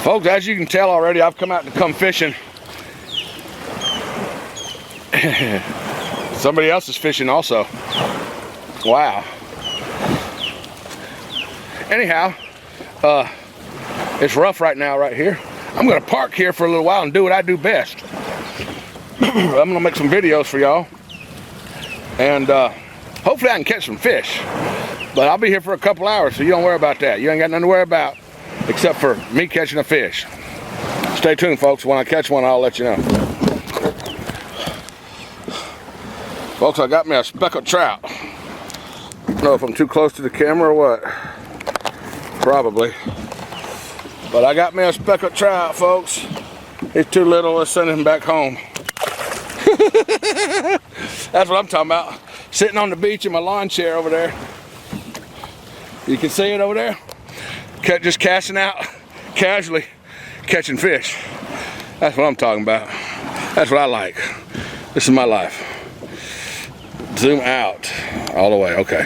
Folks, as you can tell already, I've come out to come fishing. Somebody else is fishing also. Wow. Anyhow, it's rough right now right here. I'm gonna park here for a little while and do what I do best. I'm gonna make some videos for y'all, and hopefully I can catch some fish. But I'll be here for a couple hours, so you don't worry about that. You ain't got nothing to worry about except for me catching a fish. Stay tuned, folks. When I catch one, I'll let you know. Folks, I got me a speckled trout. I don't know if I'm too close to the camera or what. Probably. But I got me a speckled trout, folks. He's too little. Let's send him back home. That's what I'm talking about. Sitting on the beach in my lawn chair over there. You can see it over there. Just casting out, casually catching fish. That's what I'm talking about. That's what I like. This is my life. Zoom out all the way. Okay.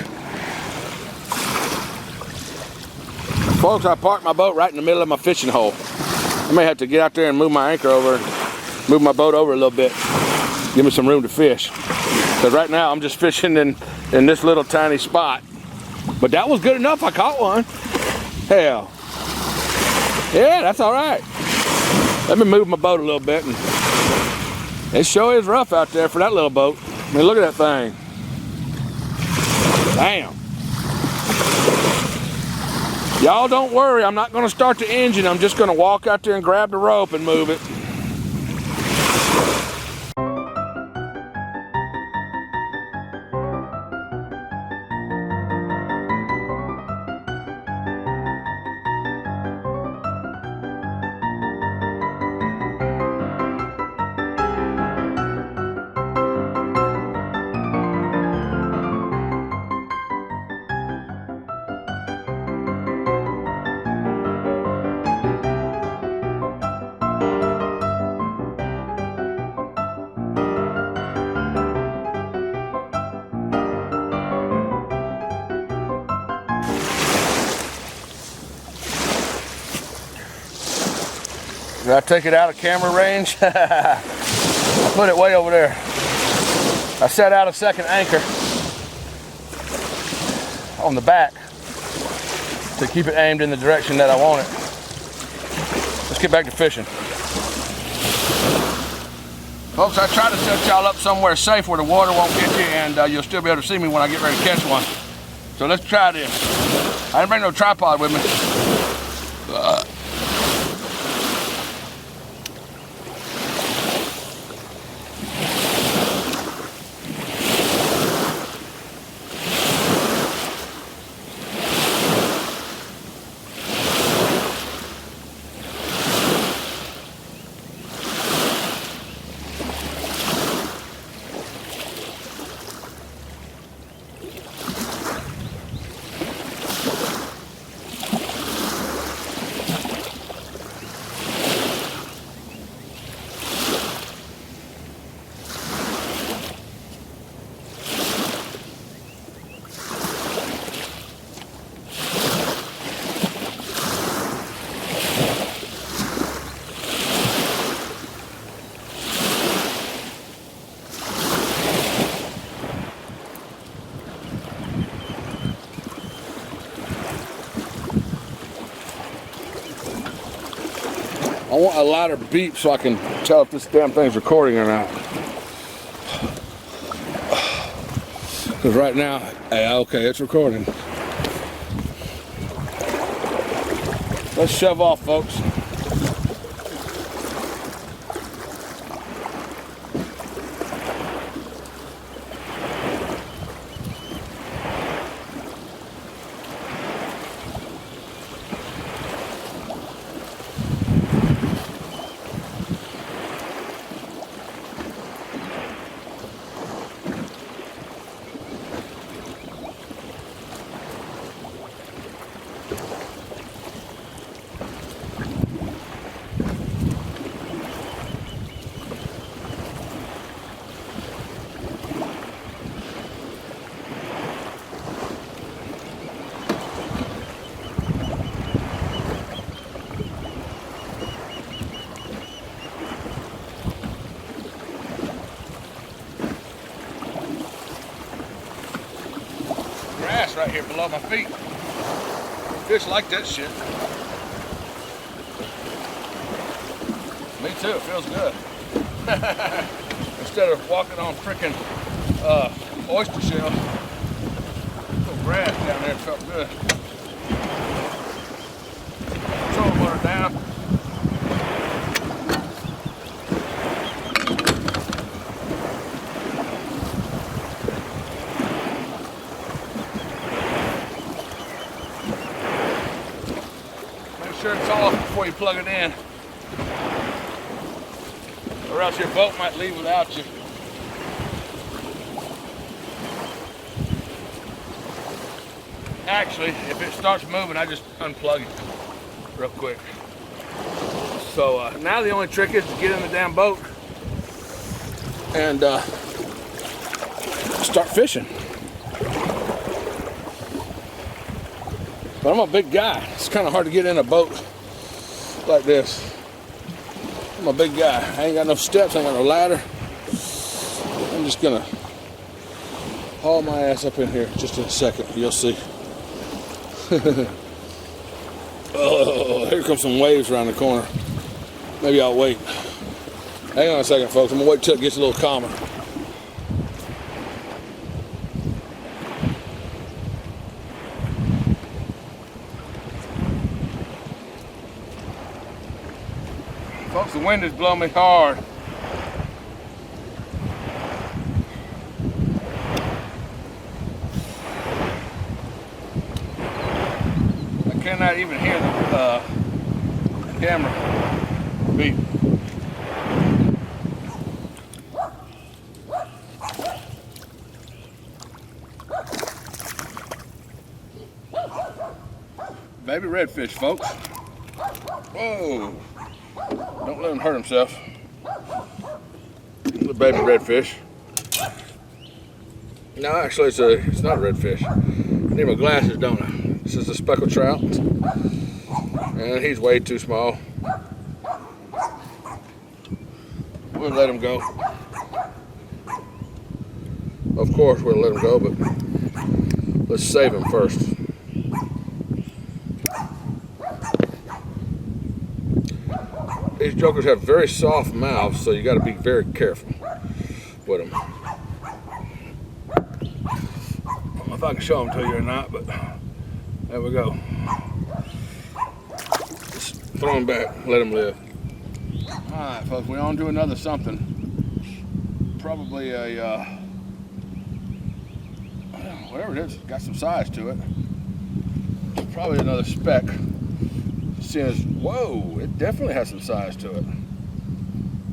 Folks, I parked my boat right in the middle of my fishing hole. I may have to get out there and move my anchor over, move my boat over a little bit, give me some room to fish. Because right now I'm just fishing in this little tiny spot. But that was good enough. I caught one. Hell. Yeah, that's all right. Let me move my boat a little bit. And it sure is rough out there for that little boat. I mean, look at that thing. Damn. Y'all don't worry. I'm not going to start the engine. I'm just going to walk out there and grab the rope and move it. Did I take it out of camera range? I put it way over there. I set out a second anchor on the back to keep it aimed in the direction that I want it. Let's get back to fishing. Folks, I try to set y'all up somewhere safe where the water won't get you, and you'll still be able to see me when I get ready to catch one. So let's try this. I didn't bring no tripod with me. I want a louder beep so I can tell if this damn thing's recording or not. Because right now, hey, okay, it's recording. Let's shove off, folks. grass right here below my feet. Fish like that shit. Me too, it feels good. Instead of walking on freaking oyster shell, little grass down there, it felt good. Trolling motor down. Make sure it's off before you plug it in, or else your boat might leave without you. Actually, if it starts moving, I just unplug it real quick. So now the only trick is to get in the damn boat and start fishing. But I'm a big guy. It's kind of hard to get in a boat like this. I'm a big guy. I ain't got no steps, I ain't got no ladder. I'm just gonna haul my ass up in here just in a second. You'll see. Oh, here comes some waves around the corner. Maybe I'll wait. Hang on a second, folks. I'm gonna wait till it gets a little calmer. Folks, the wind is blowing me hard. I cannot even hear the camera beep. Baby redfish, folks. Whoa. Don't let him hurt himself. The baby redfish. No, actually, it's not a redfish. I need my glasses, don't I? This is a speckled trout, and he's way too small. We'll let him go. Of course, we'll let him go, but let's save him first. These jokers have very soft mouths, so you got to be very careful with them. I don't know if I can show them to you or not, but there we go. Just throw them back, let them live. All right, folks, we're on to another something. Probably a, whatever it is, it's got some size to it. Probably another speck. Seeing as, whoa, it definitely has some size to it.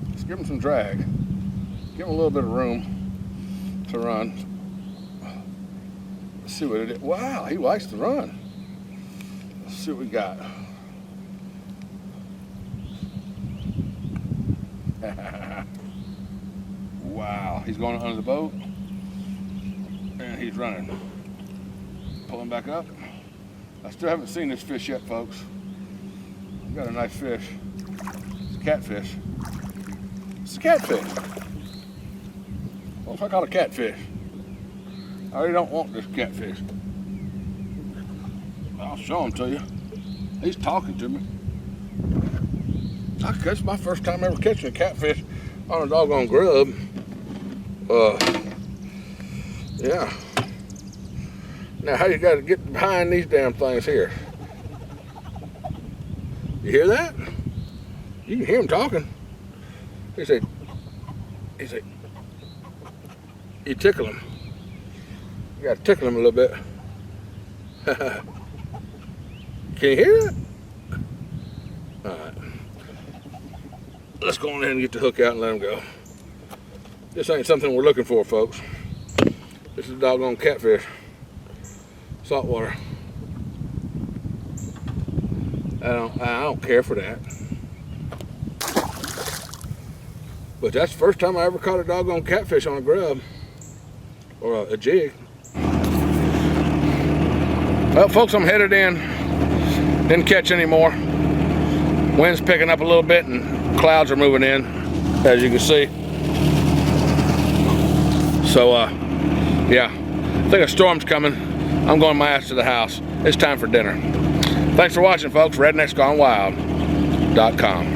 Let's give him some drag. Give him a little bit of room to run. Let's see what it is. Wow, he likes to run. Let's see what we got. Wow, he's going under the boat and he's running. Pull him back up. I still haven't seen this fish yet, folks. Got a nice fish. It's a catfish. It's a catfish. What if I call it a catfish? I really don't want this catfish. I'll show him to you. He's talking to me. That's my first time ever catching a catfish on a doggone grub. Yeah. Now, how you got to get behind these damn things here? You hear that? You can hear him talking. He said, you tickle him. You gotta tickle him a little bit. Can you hear that? All right. Let's go on ahead and get the hook out and let him go. This ain't something we're looking for, folks. This is a doggone catfish. Saltwater. I don't care for that. But that's the first time I ever caught a doggone catfish on a grub or a jig. Well, folks, I'm headed in. Didn't catch any more. Wind's picking up a little bit and clouds are moving in, as you can see. So, yeah, I think a storm's coming. I'm going my ass to the house. It's time for dinner. Thanks for watching, folks. RednecksGoneWild.com.